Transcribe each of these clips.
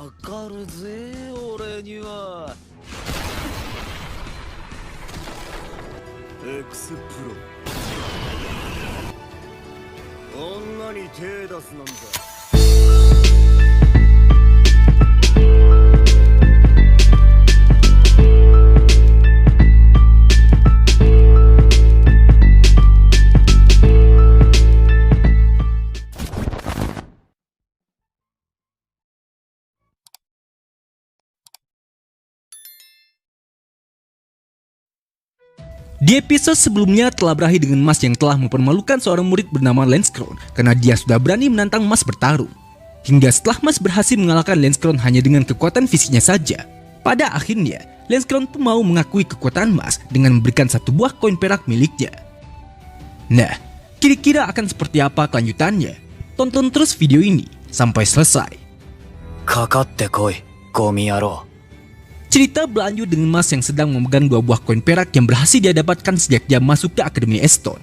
かるぜ俺には。 X プロ女に手出すなんだ。Di episode sebelumnya telah berakhir dengan Mas yang telah mempermalukan seorang murid bernama Lance Crown karena dia sudah berani menantang Mas bertarung. Hingga setelah Mas berhasil mengalahkan Lance Crown hanya dengan kekuatan fisiknya saja, pada akhirnya Lance Crown pun mau mengakui kekuatan Mas dengan memberikan satu buah koin perak miliknya. Nah, kira-kira akan seperti apa kelanjutannya? Tonton terus video ini sampai selesai. かかってこい、ゴミ野郎。 Cerita berlanjut dengan Mas yang sedang memegang dua buah koin perak yang berhasil dia dapatkan sejak dia masuk ke Akademi Eston.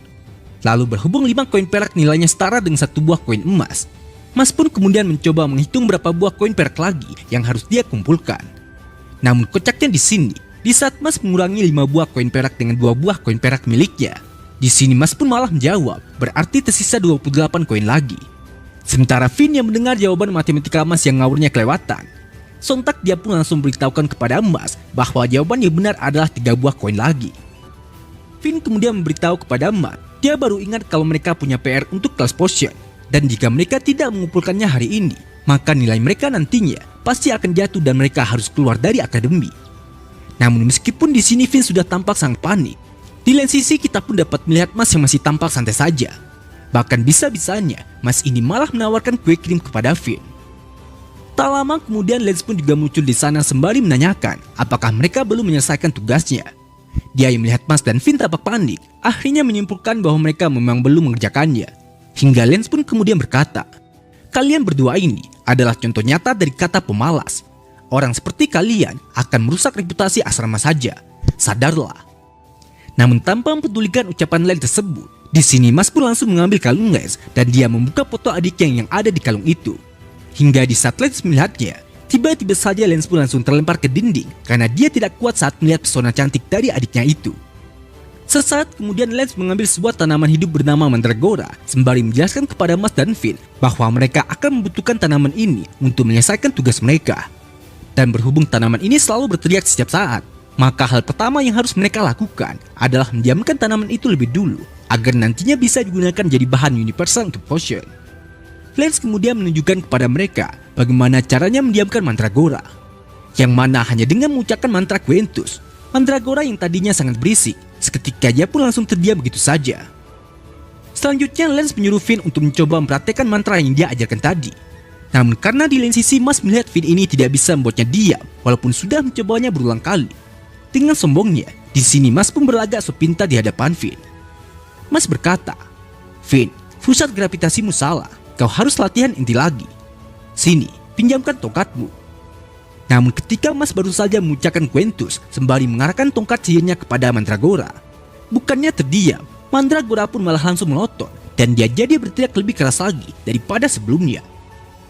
Lalu berhubung 5 koin perak nilainya setara dengan satu buah koin emas, Mas pun kemudian mencoba menghitung berapa buah koin perak lagi yang harus dia kumpulkan. Namun kocaknya di sini, di saat Mas mengurangi 5 buah koin perak dengan 2 buah koin perak miliknya, di sini Mas pun malah menjawab, berarti tersisa 28 koin lagi. Sementara Finn yang mendengar jawaban matematika Mas yang ngawurnya kelewatan, sontak dia pun langsung beritahukan kepada Mas bahwa jawaban yang benar adalah 3 buah koin lagi. Finn kemudian memberitahu kepada Mas, dia baru ingat kalau mereka punya PR untuk kelas potion, dan jika mereka tidak mengumpulkannya hari ini, maka nilai mereka nantinya pasti akan jatuh dan mereka harus keluar dari akademi. Namun meskipun di sini Finn sudah tampak sangat panik, di lain sisi kita pun dapat melihat Mas yang masih tampak santai saja. Bahkan bisa-bisanya Mas ini malah menawarkan kue krim kepada Finn. Tak lama kemudian Lance pun juga muncul di sana sembari menanyakan apakah mereka belum menyelesaikan tugasnya. Dia yang melihat Mas dan Finn tampak panik, akhirnya menyimpulkan bahwa mereka memang belum mengerjakannya. Hingga Lance pun kemudian berkata, kalian berdua ini adalah contoh nyata dari kata pemalas. Orang seperti kalian akan merusak reputasi asrama saja. Sadarlah. Namun tanpa mempedulikan ucapan Lance tersebut, di sini Mas pun langsung mengambil kalung Lance dan dia membuka foto adiknya yang ada di kalung itu. Hingga di saat Lance melihatnya, tiba-tiba saja Lance pun langsung terlempar ke dinding karena dia tidak kuat saat melihat pesona cantik dari adiknya itu. Sesaat kemudian Lance mengambil sebuah tanaman hidup bernama Mandragora sembari menjelaskan kepada Mas dan Finn bahwa mereka akan membutuhkan tanaman ini untuk menyelesaikan tugas mereka. Dan berhubung tanaman ini selalu berteriak setiap saat, maka hal pertama yang harus mereka lakukan adalah mendiamkan tanaman itu lebih dulu agar nantinya bisa digunakan jadi bahan universal untuk potion. Lance kemudian menunjukkan kepada mereka bagaimana caranya mendiamkan Mandragora, yang mana hanya dengan mengucapkan mantra Quentus, Mandragora yang tadinya sangat berisik, seketika dia pun langsung terdiam begitu saja. Selanjutnya Lance menyuruh Finn untuk mencoba mempraktekkan mantra yang dia ajarkan tadi. Namun karena di lain sisi Mas melihat Finn ini tidak bisa membuatnya diam, walaupun sudah mencobanya berulang kali. Dengan sombongnya, di sini Mas pun berlagak sepintas di hadapan Finn. Mas berkata, Finn, pusat gravitasimu salah. Kau harus latihan inti lagi. Sini, pinjamkan tongkatmu. Namun ketika Mas baru saja mengucapkan Quentus sembari mengarahkan tongkat sihirnya kepada Mandragora, bukannya terdiam, Mandragora pun malah langsung melotot dan dia jadi berteriak lebih keras lagi daripada sebelumnya.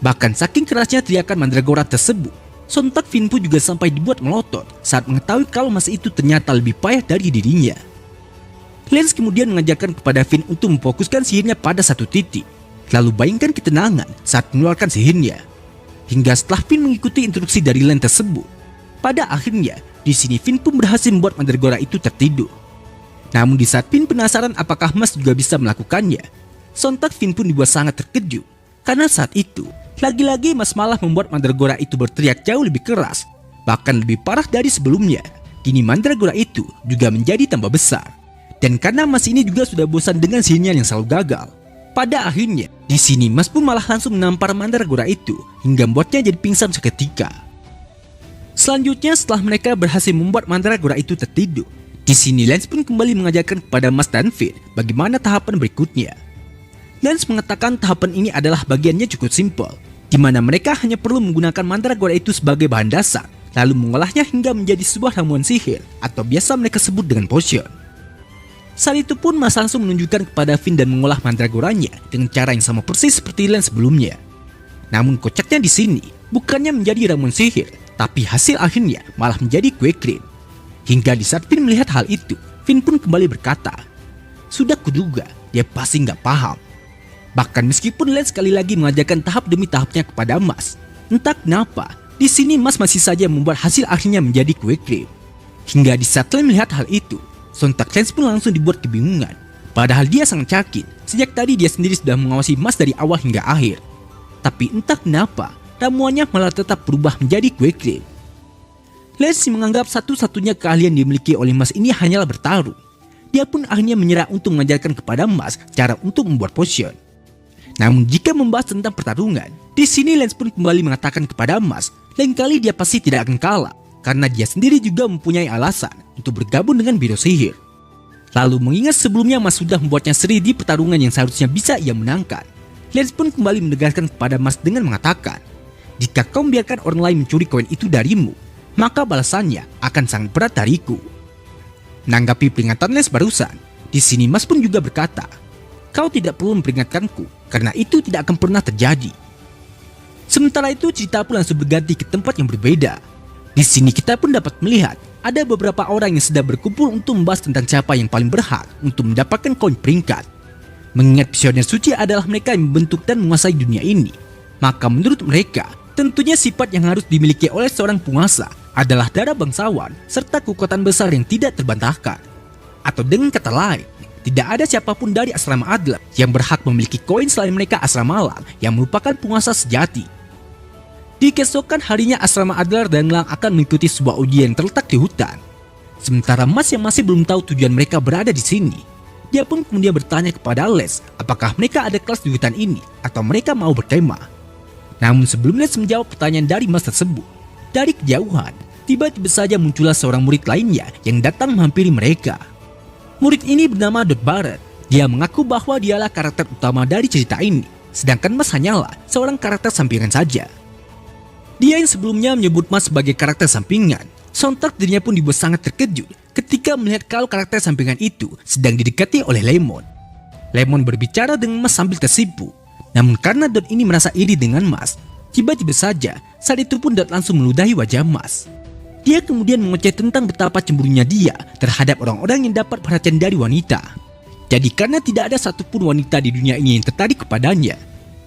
Bahkan saking kerasnya teriakan Mandragora tersebut, sontak Finn pun juga sampai dibuat melotot saat mengetahui kalau Mas itu ternyata lebih payah dari dirinya. Lance kemudian mengajarkan kepada Finn untuk memfokuskan sihirnya pada satu titik. Lalu bayangkan ketenangan saat mengeluarkan sihirnya. Hingga setelah Finn mengikuti instruksi dari Lance tersebut, pada akhirnya di sini Finn pun berhasil membuat Mandragora itu tertidur. Namun di saat Finn penasaran apakah Mas juga bisa melakukannya, sontak Finn pun dibuat sangat terkejut karena saat itu lagi-lagi Mas malah membuat Mandragora itu berteriak jauh lebih keras, bahkan lebih parah dari sebelumnya. Kini Mandragora itu juga menjadi tambah besar. Dan karena Mas ini juga sudah bosan dengan sihirnya yang selalu gagal, pada akhirnya, di sini Mas pun malah langsung menampar Mandragora itu hingga membuatnya jadi pingsan seketika. Selanjutnya setelah mereka berhasil membuat Mandragora itu tertidur, di sini Lance pun kembali mengajarkan kepada Mas dan Finn bagaimana tahapan berikutnya. Lance mengatakan tahapan ini adalah bagiannya cukup simpel, di mana mereka hanya perlu menggunakan Mandragora itu sebagai bahan dasar, lalu mengolahnya hingga menjadi sebuah ramuan sihir atau biasa mereka sebut dengan potion. Saat itu pun Mas langsung menunjukkan kepada Finn dan mengolah Mandragoranya dengan cara yang sama persis seperti Lance sebelumnya. Namun kocaknya di sini, bukannya menjadi ramuan sihir, tapi hasil akhirnya malah menjadi kue krim. Hingga di saat Finn melihat hal itu, Finn pun kembali berkata, "Sudah kuduga, dia pasti nggak paham." Bahkan meskipun Lance sekali lagi mengajarkan tahap demi tahapnya kepada Mas, entah kenapa, di sini Mas masih saja membuat hasil akhirnya menjadi kue krim. Hingga di saat Lance melihat hal itu, sontak Lance pun langsung dibuat kebingungan. Padahal dia sangat yakin, sejak tadi dia sendiri sudah mengawasi Mas dari awal hingga akhir. Tapi entah kenapa, ramuannya malah tetap berubah menjadi kue krim. Lance menganggap satu-satunya keahlian dimiliki oleh Mas ini hanyalah bertarung. Dia pun akhirnya menyerah untuk mengajarkan kepada Mas cara untuk membuat potion. Namun jika membahas tentang pertarungan, di sini Lance pun kembali mengatakan kepada Mas, lain kali dia pasti tidak akan kalah, karena dia sendiri juga mempunyai alasan untuk bergabung dengan Biro Sihir. Lalu mengingat sebelumnya Mas sudah membuatnya seri di pertarungan yang seharusnya bisa ia menangkan, Lance pun kembali menegaskan kepada Mas dengan mengatakan, "Jika kau membiarkan orang lain mencuri koin itu darimu, maka balasannya akan sangat berat dariku." Menanggapi peringatan Lance barusan, di sini Mas pun juga berkata, "Kau tidak perlu memperingatkanku, karena itu tidak akan pernah terjadi." Sementara itu cerita pun langsung berganti ke tempat yang berbeda. Di sini kita pun dapat melihat ada beberapa orang yang sedang berkumpul untuk membahas tentang siapa yang paling berhak untuk mendapatkan koin peringkat. Mengingat Visioner Suci adalah mereka yang membentuk dan menguasai dunia ini, maka menurut mereka, tentunya sifat yang harus dimiliki oleh seorang penguasa adalah darah bangsawan serta kekuatan besar yang tidak terbantahkan. Atau dengan kata lain, tidak ada siapapun dari asrama Adler yang berhak memiliki koin selain mereka asrama Lang yang merupakan penguasa sejati. Di keesokan harinya asrama Adler dan Lang akan mengikuti sebuah ujian yang terletak di hutan. Sementara Mas yang masih belum tahu tujuan mereka berada di sini, dia pun kemudian bertanya kepada Les apakah mereka ada kelas di hutan ini atau mereka mau berkemah. Namun sebelum Les menjawab pertanyaan dari Mas tersebut, dari kejauhan, tiba-tiba saja muncullah seorang murid lainnya yang datang menghampiri mereka. Murid ini bernama Dot Barrett. Dia mengaku bahwa dialah karakter utama dari cerita ini, sedangkan Mas hanyalah seorang karakter sampingan saja. Dia yang sebelumnya menyebut Mas sebagai karakter sampingan, sontak dirinya pun dibuat sangat terkejut ketika melihat kalau karakter sampingan itu sedang didekati oleh Lemon. Lemon berbicara dengan Mas sambil tersipu, namun karena Dot ini merasa iri dengan Mas, tiba-tiba saja saat itu pun Dot langsung meludahi wajah Mas. Dia kemudian mengoceh tentang betapa cemburunya dia terhadap orang-orang yang dapat perhatian dari wanita. Jadi karena tidak ada satupun wanita di dunia ini yang tertarik kepadanya,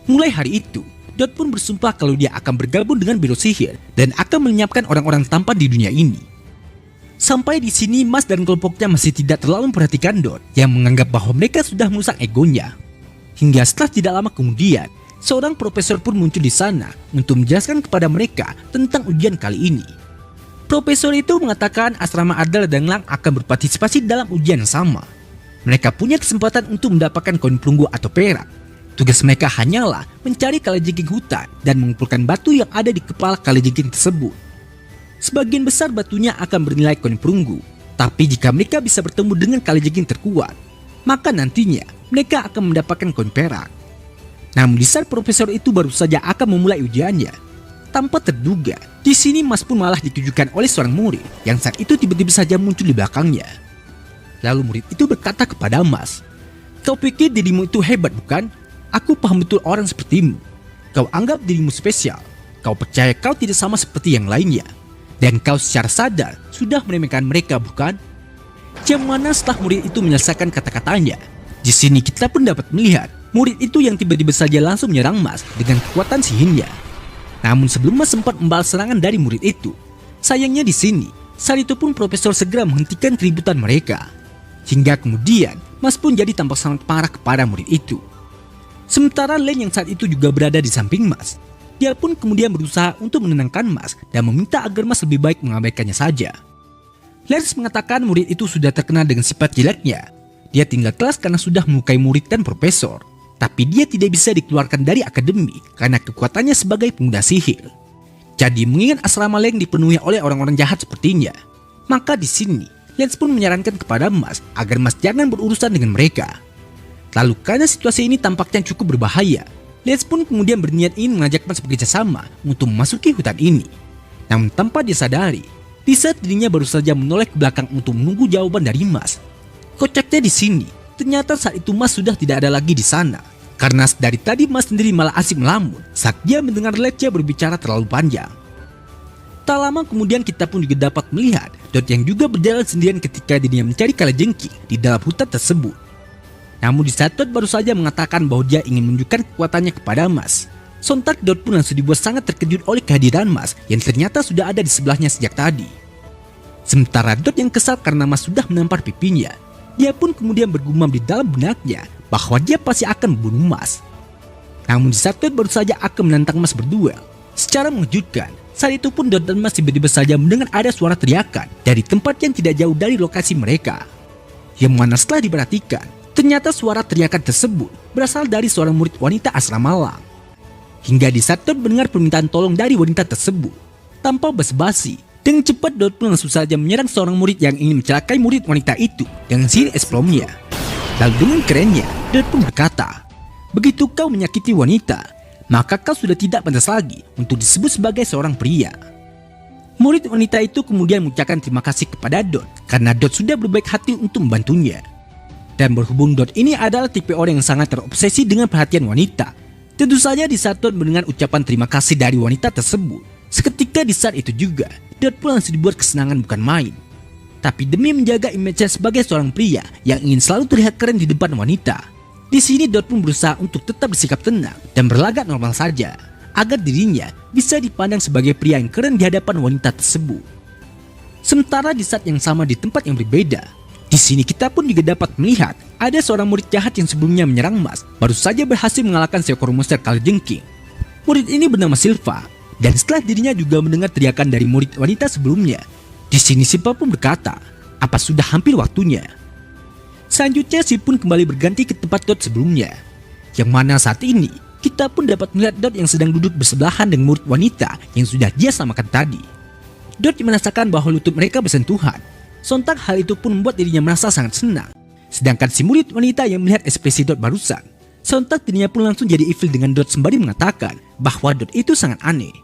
mulai hari itu, Dot pun bersumpah kalau dia akan bergabung dengan Biro Sihir dan akan melenyapkan orang-orang tampan di dunia ini. Sampai di sini Mas dan kelompoknya masih tidak terlalu memperhatikan Dot yang menganggap bahwa mereka sudah merusak egonya. Hingga setelah tidak lama kemudian, seorang profesor pun muncul di sana untuk menjelaskan kepada mereka tentang ujian kali ini. Profesor itu mengatakan asrama Adler dan Lang akan berpartisipasi dalam ujian yang sama. Mereka punya kesempatan untuk mendapatkan koin perunggu atau perak. Tugas mereka hanyalah mencari kalajengking hutan dan mengumpulkan batu yang ada di kepala kalajengking tersebut. Sebagian besar batunya akan bernilai koin perunggu, tapi jika mereka bisa bertemu dengan kalajengking terkuat, maka nantinya mereka akan mendapatkan koin perak. Namun di saat profesor itu baru saja akan memulai ujiannya, tanpa terduga, di sini Mas pun malah ditujukan oleh seorang murid yang saat itu tiba-tiba saja muncul di belakangnya. Lalu murid itu berkata kepada Mas, "Kau pikir dirimu itu hebat bukan? Aku paham betul orang sepertimu. Kau anggap dirimu spesial. Kau percaya kau tidak sama seperti yang lainnya. Dan kau secara sadar sudah meremehkan mereka bukan?" Jam mana setelah murid itu menyelesaikan kata-katanya, di sini kita pun dapat melihat murid itu yang tiba-tiba saja langsung menyerang Mas dengan kekuatan sihirnya. Namun sebelum Mas sempat membalas serangan dari murid itu, sayangnya di sini saat itu pun profesor segera menghentikan keributan mereka. Hingga kemudian Mas pun jadi tampak sangat parah kepada murid itu. Sementara Len yang saat itu juga berada di samping Mas, dia pun kemudian berusaha untuk menenangkan Mas dan meminta agar Mas lebih baik mengabaikannya saja. Lens mengatakan murid itu sudah terkenal dengan sifat jeleknya. Dia tinggal kelas karena sudah melukai murid dan profesor, tapi dia tidak bisa dikeluarkan dari akademi karena kekuatannya sebagai pemuda sihir. Jadi mengingat asrama Leng dipenuhi oleh orang-orang jahat sepertinya, maka di sini Lens pun menyarankan kepada Mas agar Mas jangan berurusan dengan mereka. Lalu karena situasi ini tampaknya cukup berbahaya, Lens pun kemudian berniat ingin mengajak Mas bekerja sama untuk memasuki hutan ini. Namun tanpa disadari, di saat dirinya baru saja menoleh ke belakang untuk menunggu jawaban dari Mas. Kocaknya di sini, ternyata saat itu Mas sudah tidak ada lagi di sana, Karena dari tadi Mas sendiri malah asik melamun saat dia mendengar Lecce berbicara terlalu panjang. Tak lama kemudian kita pun juga dapat melihat Dot yang juga berjalan sendirian ketika dirinya mencari kalajengking di dalam hutan tersebut. Namun di saat Dot baru saja mengatakan bahwa dia ingin menunjukkan kekuatannya kepada Mas, sontak Dot pun langsung dibuat sangat terkejut oleh kehadiran Mas yang ternyata sudah ada di sebelahnya sejak tadi. Sementara Dot yang kesal karena Mas sudah menampar pipinya, dia pun kemudian bergumam di dalam benaknya bahwa dia pasti akan membunuh Mas. Namun di saat Dot baru saja akan menantang Mas berduel, secara mengejutkan, saat itu pun Dot dan Mas tiba-tiba saja mendengar ada suara teriakan dari tempat yang tidak jauh dari lokasi mereka. Yang mana setelah diperhatikan, ternyata suara teriakan tersebut berasal dari seorang murid wanita asrama malang. Hingga di saat Dot mendengar permintaan tolong dari wanita tersebut, tanpa basa-basi, dengan cepat Dot pun langsung saja menyerang seorang murid yang ingin mencelakai murid wanita itu dengan sihir esplomnya. Lalu dengan kerennya, Dot pun berkata, "Begitu kau menyakiti wanita, maka kau sudah tidak pantas lagi untuk disebut sebagai seorang pria." Murid wanita itu kemudian mengucapkan terima kasih kepada Dot karena Dot sudah berbaik hati untuk membantunya. Dan berhubung Dot ini adalah tipe orang yang sangat terobsesi dengan perhatian wanita, tentu saja di saat Dot mendengar ucapan terima kasih dari wanita tersebut, seketika di saat itu juga Dot pun langsung dibuat kesenangan bukan main. Tapi demi menjaga image sebagai seorang pria yang ingin selalu terlihat keren di depan wanita, di sini Dot pun berusaha untuk tetap bersikap tenang dan berlagak normal saja, agar dirinya bisa dipandang sebagai pria yang keren di hadapan wanita tersebut. Sementara di saat yang sama di tempat yang berbeda, di sini kita pun juga dapat melihat ada seorang murid jahat yang sebelumnya menyerang Mas baru saja berhasil mengalahkan seekor monster kalajengking. Murid ini bernama Silva, dan setelah dirinya juga mendengar teriakan dari murid wanita sebelumnya, di sini Silva pun berkata, "Apa sudah hampir waktunya?" Selanjutnya si pun kembali berganti ke tempat Dot sebelumnya, yang mana saat ini kita pun dapat melihat Dot yang sedang duduk bersebelahan dengan murid wanita yang sudah dia samakan tadi. Dot merasakan bahwa lutut mereka bersentuhan. Sontak hal itu pun membuat dirinya merasa sangat senang. Sedangkan si murid wanita yang melihat ekspresi Dot barusan, sontak dirinya pun langsung jadi ilfil dengan Dot sembari mengatakan bahwa Dot itu sangat aneh.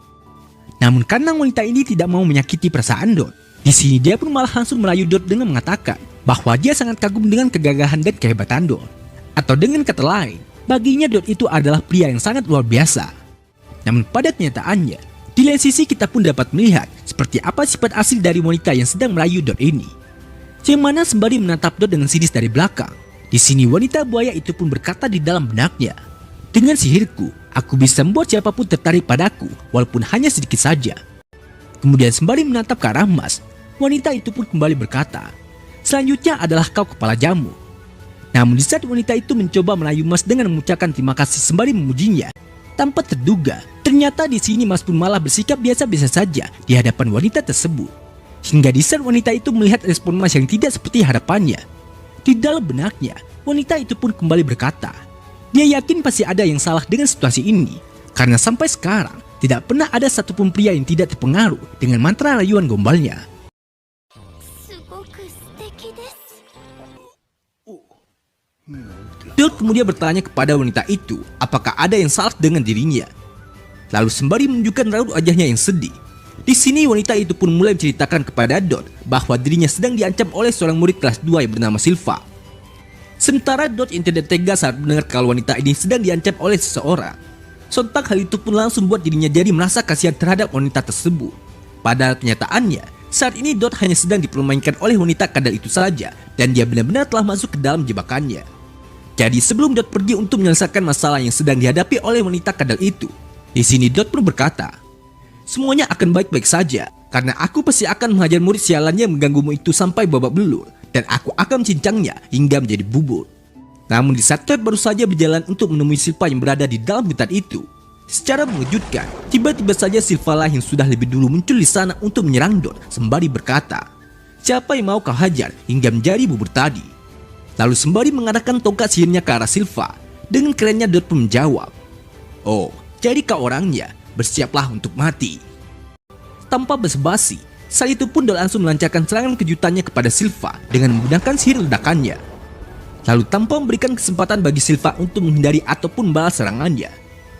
Namun karena wanita ini tidak mau menyakiti perasaan Dot, di sini dia pun malah langsung merayu Dot dengan mengatakan bahwa dia sangat kagum dengan kegagahan dan kehebatan Dot. Atau dengan kata lain, baginya Dot itu adalah pria yang sangat luar biasa. Namun pada kenyataannya, di lain sisi kita pun dapat melihat seperti apa sifat asli dari wanita yang sedang merayu Dot ini. Yang mana sembari menatap Dot dengan sinis dari belakang, di sini wanita buaya itu pun berkata di dalam benaknya, "Dengan sihirku, aku bisa membuat siapapun tertarik padaku walaupun hanya sedikit saja." Kemudian sembari menatap ke arah Mas, wanita itu pun kembali berkata, "Selanjutnya adalah kau kepala jamu." Namun di saat wanita itu mencoba merayu Mas dengan mengucapkan terima kasih sembari memujinya, tanpa terduga, ternyata di sini Mas pun malah bersikap biasa-biasa saja di hadapan wanita tersebut. Hingga di saat wanita itu melihat respon Mas yang tidak seperti harapannya, di dalam benaknya, wanita itu pun kembali berkata, dia yakin pasti ada yang salah dengan situasi ini, karena sampai sekarang tidak pernah ada satupun pria yang tidak terpengaruh dengan mantra rayuan gombalnya. Dot kemudian bertanya kepada wanita itu apakah ada yang salah dengan dirinya. Lalu sembari menunjukkan raut wajahnya yang sedih, di sini wanita itu pun mulai menceritakan kepada Dot bahwa dirinya sedang diancam oleh seorang murid kelas 2 yang bernama Silva. Sementara Dot yang tidak tega saat mendengar kalau wanita ini sedang diancam oleh seseorang, sontak hal itu pun langsung membuat dirinya jadi merasa kasihan terhadap wanita tersebut. Padahal kenyataannya, saat ini Dot hanya sedang dipermainkan oleh wanita kadal itu saja, dan dia benar-benar telah masuk ke dalam jebakannya. Jadi sebelum Dot pergi untuk menyelesaikan masalah yang sedang dihadapi oleh wanita kadal itu, di sini Dot pun berkata, "Semuanya akan baik-baik saja, karena aku pasti akan menghajar murid sialannya yang mengganggumu itu sampai babak belur, dan aku akan cincangnya hingga menjadi bubur." Namun di saat Dot baru saja berjalan untuk menemui Silva yang berada di dalam hutan itu, secara mengejutkan, tiba-tiba saja Silva lah yang sudah lebih dulu muncul di sana untuk menyerang Dot sembari berkata, "Siapa yang mau kau hajar hingga menjadi bubur tadi?" Lalu sembari mengarahkan tongkat sihirnya ke arah Silva, dengan kerennya Dot pun menjawab, "Oh, jadi kau orangnya, bersiaplah untuk mati." Tanpa basa-basi, saat itu pun Dot langsung melancarkan serangan kejutannya kepada Silva dengan menggunakan sihir ledakannya. Lalu tanpa memberikan kesempatan bagi Silva untuk menghindari ataupun balas serangannya,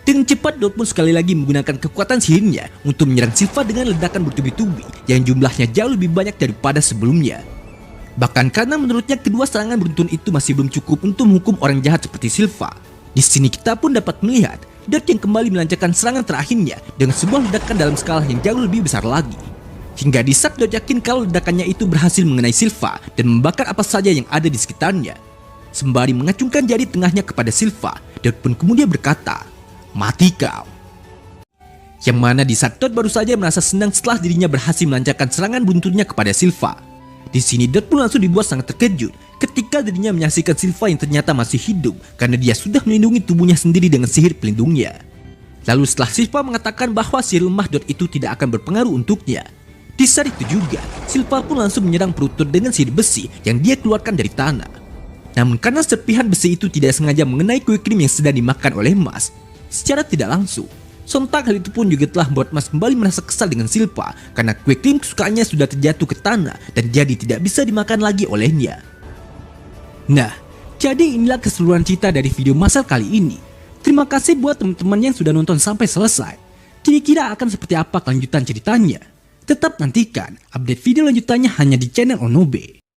dengan cepat Dot pun sekali lagi menggunakan kekuatan sihirnya untuk menyerang Silva dengan ledakan bertubi-tubi yang jumlahnya jauh lebih banyak daripada sebelumnya. Bahkan karena menurutnya kedua serangan beruntun itu masih belum cukup untuk menghukum orang jahat seperti Silva, Di sini kita pun dapat melihat Dot yang kembali melancarkan serangan terakhirnya dengan sebuah ledakan dalam skala yang jauh lebih besar lagi. Hingga di saat Dot yakin kalau ledakannya itu berhasil mengenai Silva dan membakar apa saja yang ada di sekitarnya. Sembari mengacungkan jari tengahnya kepada Silva, Dot pun kemudian berkata, "Mati kau." Yang mana di saat Dot baru saja merasa senang setelah dirinya berhasil melancarkan serangan bunturnya kepada Silva. Di sini Dot pun langsung dibuat sangat terkejut ketika dirinya menyaksikan Silva yang ternyata masih hidup karena dia sudah melindungi tubuhnya sendiri dengan sihir pelindungnya. Lalu setelah Silva mengatakan bahwa sihir lemah Dot itu tidak akan berpengaruh untuknya, di saat itu juga Silva pun langsung menyerang perut Dot dengan sihir besi yang dia keluarkan dari tanah. Namun karena serpihan besi itu tidak sengaja mengenai kue krim yang sedang dimakan oleh Mas, secara tidak langsung sontak hal itu pun juga telah membuat Mas kembali merasa kesal dengan Silva karena kue krim kesukaannya sudah terjatuh ke tanah dan jadi tidak bisa dimakan lagi olehnya. Nah, jadi inilah keseluruhan cerita dari video Masal kali ini. Terima kasih buat teman-teman yang sudah nonton sampai selesai. Kira-kira akan seperti apa kelanjutan ceritanya? Tetap nantikan update video lanjutannya hanya di channel Onobe.